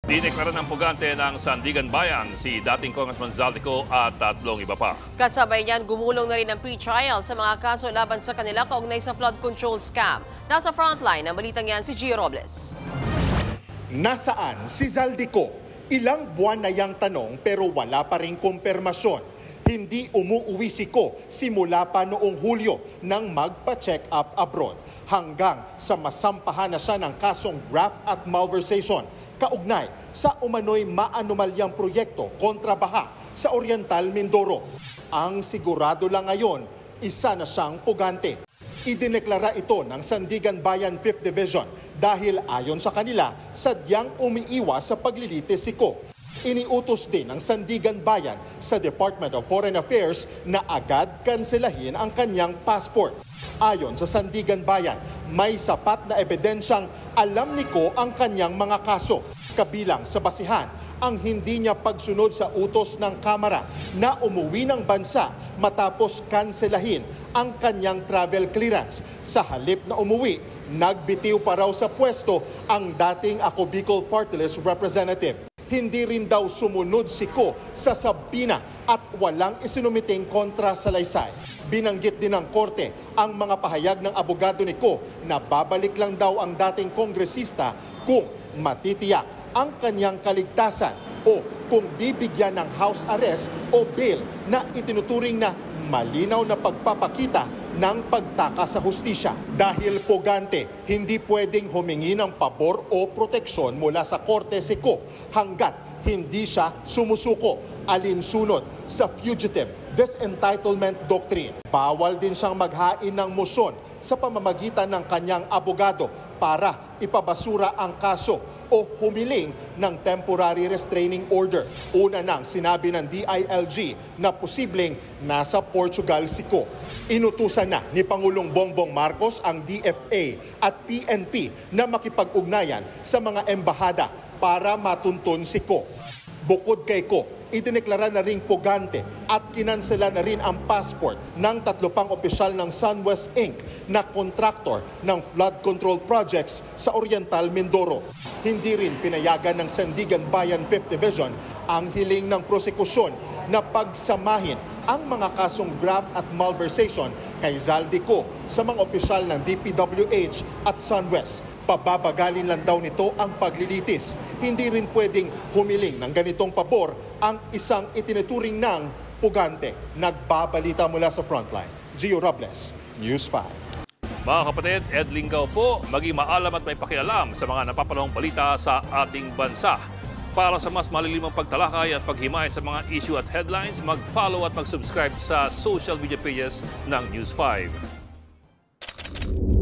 Dineklara ng pugante ng Sandigan Bayan si dating Congressman Zaldico at 3 iba pa. Kasabay niyan, gumulong na rin ang pre-trial sa mga kaso laban sa kanila kaugnay sa flood control scam. Nasa frontline ang balitang yan si Gio Robles. Nasaan si Zaldico? Ilang buwan na yang tanong pero wala pa ring kumpirmasyon. Hindi umuuwi si Ko simula pa noong Hulyo nang magpa-check up abroad hanggang sa masampahan na siya ng kasong graft at malversation kaugnay sa umano'y maanumalyang proyekto kontra baha sa Oriental Mindoro. Ang sigurado lang ngayon, isa na siyang pugante. Idineklara ito ng Sandigan Bayan 5th Division dahil ayon sa kanila, sadyang umiiwas sa paglilitis si Ko. Iniutos din ng Sandigan Bayan sa Department of Foreign Affairs na agad kanselahin ang kanyang passport. Ayon sa Sandigan Bayan, may sapat na ebidensyang alam ni Ko ang kanyang mga kaso. Kabilang sa basihan ang hindi niya pagsunod sa utos ng Kamara na umuwi ng bansa matapos kanselahin ang kanyang travel clearance. Sa halip na umuwi, nagbitiw pa raw sa pwesto ang dating Ako Bicol Party List representative. Hindi rin daw sumunod si Ko sa sabina at walang isinumiting kontra sa salaysay. Binanggit din ng korte ang mga pahayag ng abogado ni Ko na babalik lang daw ang dating kongresista kung matitiyak ang kanyang kaligtasan o kung bibigyan ng house arrest o bail na itinuturing na malinaw na pagpapakita ng pagtaka sa hustisya. Dahil pugante, hindi pwedeng humingi ng pabor o proteksyon mula sa korte si Ko hanggat hindi siya sumusuko alinsunod sa Fugitive Disentitlement Doctrine. Bawal din siyang maghain ng motion sa pamamagitan ng kanyang abogado para ipabasura ang kaso o humiling ng temporary restraining order. Una nang sinabi ng DILG na posibleng nasa Portugal si Ko. Inutusan na ni Pangulong Bongbong Marcos ang DFA at PNP na makipag-ugnayan sa mga embahada para matuntun si Ko. Bukod kay Ko, idineklara na ring pugante at kinansela na rin ang passport ng 3 pang opisyal ng SunWest Inc. na kontraktor ng flood control projects sa Oriental Mindoro. Hindi rin pinayagan ng Sandigan Bayan 5th Division ang hiling ng prosekusyon na pagsamahin ang mga kasong graft at malversation kay Zaldico sa mga opisyal ng DPWH at SunWest. Pababagalin lang daw nito ang paglilitis. Hindi rin pwedeng humiling ng ganitong pabor ang isang itinuturing ng pugante. Nagbabalita mula sa frontline. Gio Robles, News 5. Mga kapatid, Ed Lingaw po, maging maalam at may pakialam sa mga napapanahong balita sa ating bansa. Para sa mas malilimang pagtalakay at paghimay sa mga issue at headlines, mag-follow at mag-subscribe sa social media pages ng News 5.